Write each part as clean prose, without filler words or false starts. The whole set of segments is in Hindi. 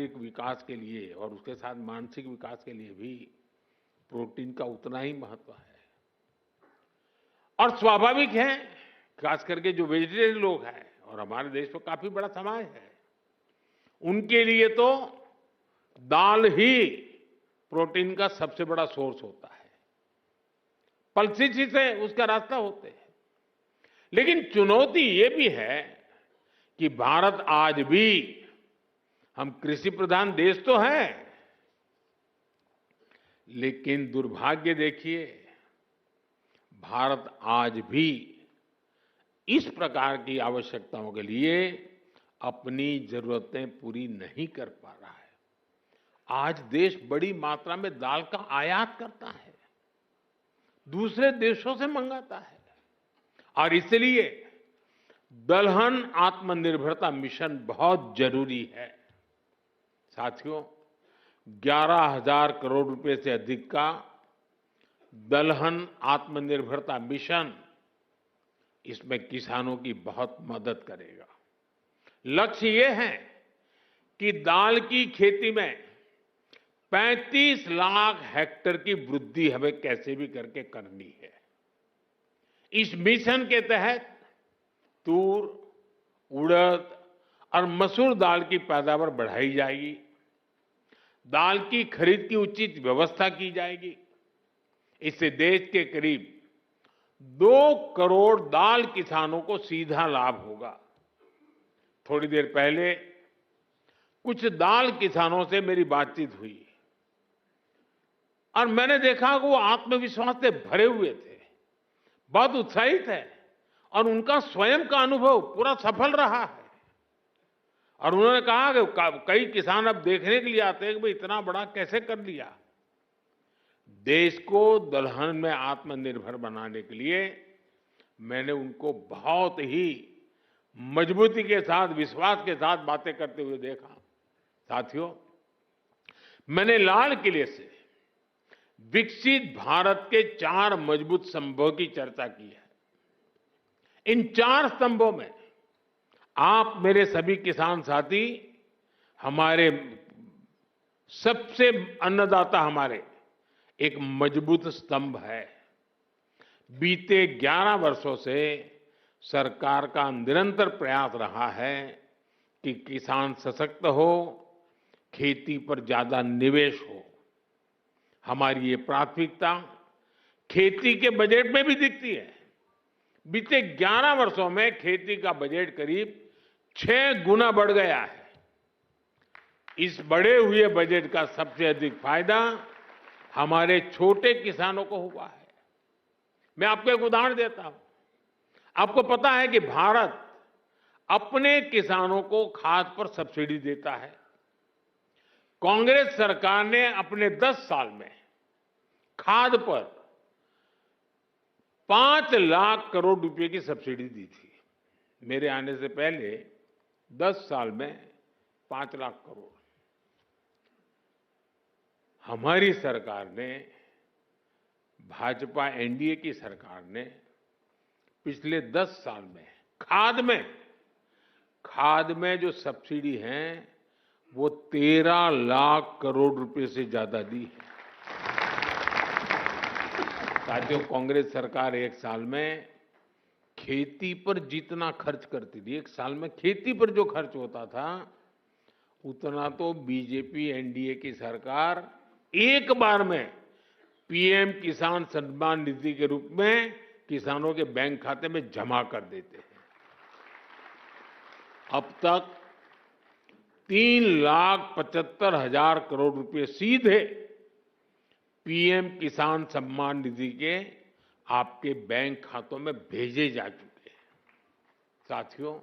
शारीरिक विकास के लिए और उसके साथ मानसिक विकास के लिए भी प्रोटीन का उतना ही महत्व है। और स्वाभाविक है, खास करके जो वेजिटेरियन लोग हैं, और हमारे देश में काफी बड़ा समाज है, उनके लिए तो दाल ही प्रोटीन का सबसे बड़ा सोर्स होता है। पल्सेस ही से उसका रास्ता होते हैं। लेकिन चुनौती ये भी है कि भारत आज भी, हम कृषि प्रधान देश तो है, लेकिन दुर्भाग्य देखिए, भारत आज भी इस प्रकार की आवश्यकताओं के लिए अपनी जरूरतें पूरी नहीं कर पा रहा है। आज देश बड़ी मात्रा में दाल का आयात करता है, दूसरे देशों से मंगाता है, और इसलिए दलहन आत्मनिर्भरता मिशन बहुत जरूरी है। साथियों, 11,000 करोड़ रुपए से अधिक का दलहन आत्मनिर्भरता मिशन, इसमें किसानों की बहुत मदद करेगा। लक्ष्य ये है कि दाल की खेती में 35 लाख हेक्टेयर की वृद्धि हमें कैसे भी करके करनी है। इस मिशन के तहत तूर, उड़द और मसूर दाल की पैदावार बढ़ाई जाएगी। दाल की खरीद की उचित व्यवस्था की जाएगी। इससे देश के करीब 2 करोड़ दाल किसानों को सीधा लाभ होगा। थोड़ी देर पहले कुछ दाल किसानों से मेरी बातचीत हुई और मैंने देखा कि वो आत्मविश्वास से भरे हुए थे, बहुत उत्साहित है, और उनका स्वयं का अनुभव पूरा सफल रहा है। और उन्होंने कहा कि कई किसान अब देखने के लिए आते हैं कि भाई इतना बड़ा कैसे कर लिया। देश को दलहन में आत्मनिर्भर बनाने के लिए मैंने उनको बहुत ही मजबूती के साथ, विश्वास के साथ बातें करते हुए देखा। साथियों, मैंने लाल किले से विकसित भारत के 4 मजबूत स्तंभों की चर्चा की है। इन 4 स्तंभों में आप मेरे सभी किसान साथी, हमारे सबसे अन्नदाता, हमारे एक मजबूत स्तंभ है। बीते 11 वर्षों से सरकार का निरंतर प्रयास रहा है कि किसान सशक्त हो, खेती पर ज्यादा निवेश हो। हमारी ये प्राथमिकता खेती के बजट में भी दिखती है। बीते 11 वर्षों में खेती का बजट करीब 6 गुना बढ़ गया है। इस बढ़े हुए बजट का सबसे अधिक फायदा हमारे छोटे किसानों को हुआ है। मैं आपको एक उदाहरण देता हूं। आपको पता है कि भारत अपने किसानों को खाद पर सब्सिडी देता है। कांग्रेस सरकार ने अपने 10 साल में खाद पर 5 लाख करोड़ रुपए की सब्सिडी दी थी। मेरे आने से पहले 10 साल में 5 लाख करोड़। हमारी सरकार ने, भाजपा एनडीए की सरकार ने पिछले 10 साल में खाद में जो सब्सिडी है वो 13 लाख करोड़ रुपए से ज्यादा दी है। साथियों, कांग्रेस सरकार एक साल में खेती पर जितना खर्च करती थी, एक साल में खेती पर जो खर्च होता था, उतना तो बीजेपी एनडीए की सरकार एक बार में पीएम किसान सम्मान निधि के रूप में किसानों के बैंक खाते में जमा कर देते हैं। अब तक 3,75,000 करोड़ रुपए सीधे पीएम किसान सम्मान निधि के आपके बैंक खातों में भेजे जा चुके हैं। साथियों,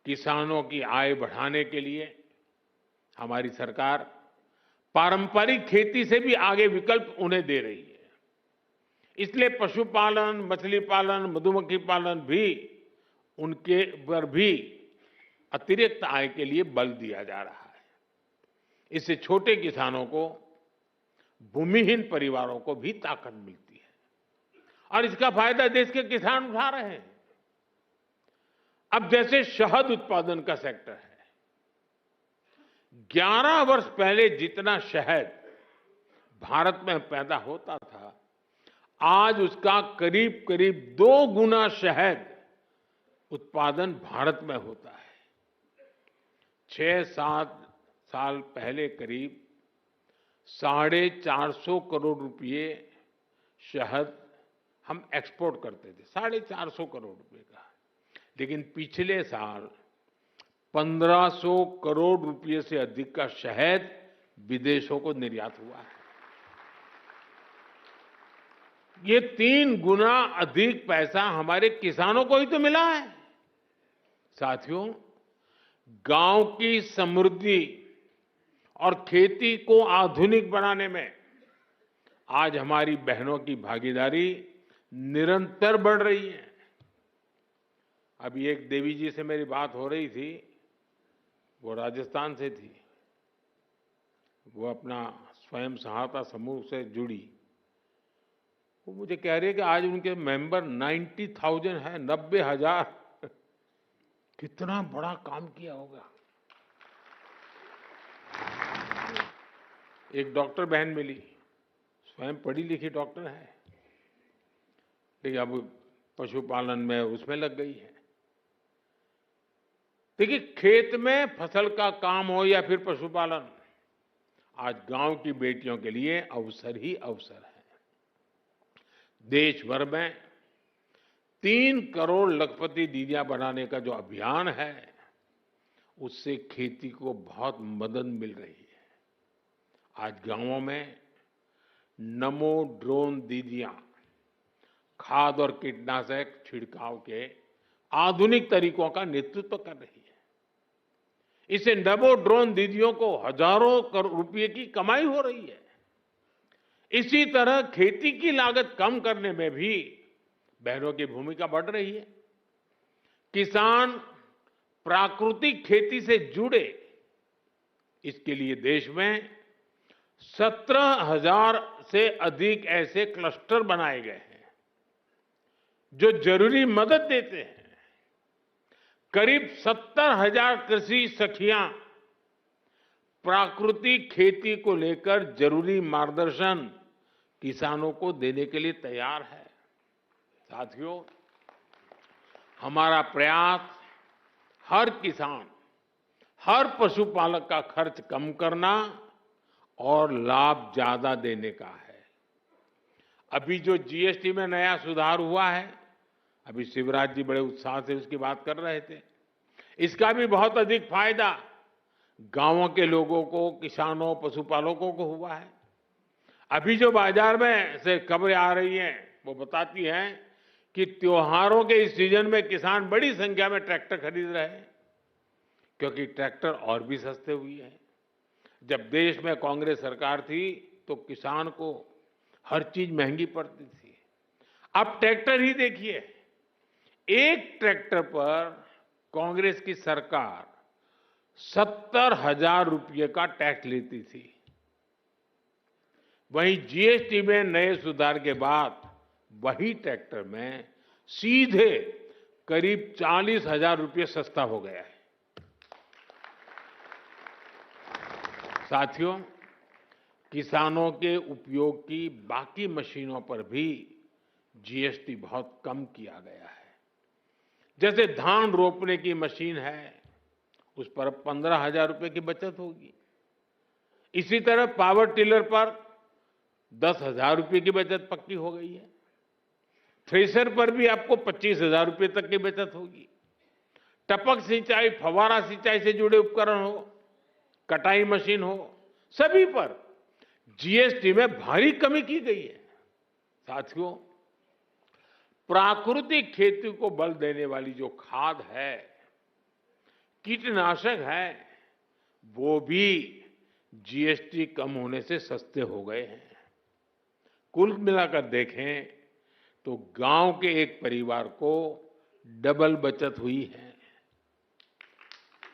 किसानों की आय बढ़ाने के लिए हमारी सरकार पारंपरिक खेती से भी आगे विकल्प उन्हें दे रही है। इसलिए पशुपालन, मछली पालन, मधुमक्खी पालन भी, उनके पर भी अतिरिक्त आय के लिए बल दिया जा रहा है। इससे छोटे किसानों को, भूमिहीन परिवारों को भी ताकत मिलती है और इसका फायदा देश के किसान उठा रहे हैं। अब जैसे शहद उत्पादन का सेक्टर है, 11 वर्ष पहले जितना शहद भारत में पैदा होता था, आज उसका करीब करीब 2 गुना शहद उत्पादन भारत में होता है। 6-7 साल पहले करीब 450 करोड़ रुपए शहद हम एक्सपोर्ट करते थे, 450 करोड़ रुपए का। लेकिन पिछले साल 1500 करोड़ रुपए से अधिक का शहद विदेशों को निर्यात हुआ है। ये 3 गुना अधिक पैसा हमारे किसानों को ही तो मिला है। साथियों, गांव की समृद्धि और खेती को आधुनिक बनाने में आज हमारी बहनों की भागीदारी निरंतर बढ़ रही है। अभी एक देवी जी से मेरी बात हो रही थी, वो राजस्थान से थी। वो अपना स्वयं सहायता समूह से जुड़ी। वो मुझे कह रही है कि आज उनके मेंबर 90,000 है, 90,000। कितना बड़ा काम किया होगा। एक डॉक्टर बहन मिली, स्वयं पढ़ी लिखी डॉक्टर है, लेकिन अब पशुपालन में उसमें लग गई है। देखिए, खेत में फसल का काम हो या फिर पशुपालन, आज गांव की बेटियों के लिए अवसर ही अवसर है। देश भर में 3 करोड़ लखपति दीदियां बनाने का जो अभियान है, उससे खेती को बहुत मदद मिल रही है। आज गांवों में नमो ड्रोन दीदियां खाद और कीटनाशक छिड़काव के आधुनिक तरीकों का नेतृत्व कर रही है। इससे नमो ड्रोन दीदियों को हजारों करोड़ रुपए की कमाई हो रही है। इसी तरह खेती की लागत कम करने में भी बहनों की भूमिका बढ़ रही है। किसान प्राकृतिक खेती से जुड़े, इसके लिए देश में 17,000 से अधिक ऐसे क्लस्टर बनाए गए हैं जो जरूरी मदद देते हैं। करीब 70,000 कृषि सखियां प्राकृतिक खेती को लेकर जरूरी मार्गदर्शन किसानों को देने के लिए तैयार है। साथियों, हमारा प्रयास हर किसान, हर पशुपालक का खर्च कम करना और लाभ ज्यादा देने का है। अभी जो जीएसटी में नया सुधार हुआ है, अभी शिवराज जी बड़े उत्साह से उसकी बात कर रहे थे, इसका भी बहुत अधिक फायदा गांवों के लोगों को, किसानों, पशुपालकों को हुआ है। अभी जो बाजार में से खबरें आ रही हैं, वो बताती हैं कि त्योहारों के इस सीजन में किसान बड़ी संख्या में ट्रैक्टर खरीद रहे हैं, क्योंकि ट्रैक्टर और भी सस्ते हुए हैं। जब देश में कांग्रेस सरकार थी तो किसान को हर चीज महंगी पड़ती थी। अब ट्रैक्टर ही देखिए, एक ट्रैक्टर पर कांग्रेस की सरकार 70,000 रुपये का टैक्स लेती थी। वहीं जीएसटी में नए सुधार के बाद वही ट्रैक्टर में सीधे करीब 40,000 रुपये सस्ता हो गया है। साथियों, किसानों के उपयोग की बाकी मशीनों पर भी जीएसटी बहुत कम किया गया है। जैसे धान रोपने की मशीन है, उस पर 15,000 रुपये की बचत होगी। इसी तरह पावर टिलर पर 10,000 रुपये की बचत पक्की हो गई है। थ्रेशर पर भी आपको 25,000 रुपये तक की बचत होगी। टपक सिंचाई, फव्वारा सिंचाई से जुड़े उपकरण हो, कटाई मशीन हो, सभी पर जीएसटी में भारी कमी की गई है। साथियों, प्राकृतिक खेती को बल देने वाली जो खाद है, कीटनाशक है, वो भी जीएसटी कम होने से सस्ते हो गए हैं। कुल मिलाकर देखें तो गांव के एक परिवार को डबल बचत हुई है।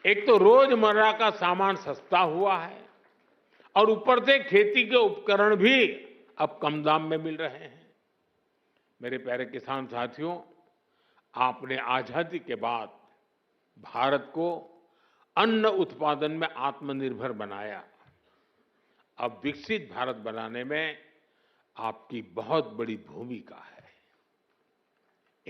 एक तो रोजमर्रा का सामान सस्ता हुआ है और ऊपर से खेती के उपकरण भी अब कम दाम में मिल रहे हैं। मेरे प्यारे किसान साथियों, आपने आजादी के बाद भारत को अन्न उत्पादन में आत्मनिर्भर बनाया। अब विकसित भारत बनाने में आपकी बहुत बड़ी भूमिका है।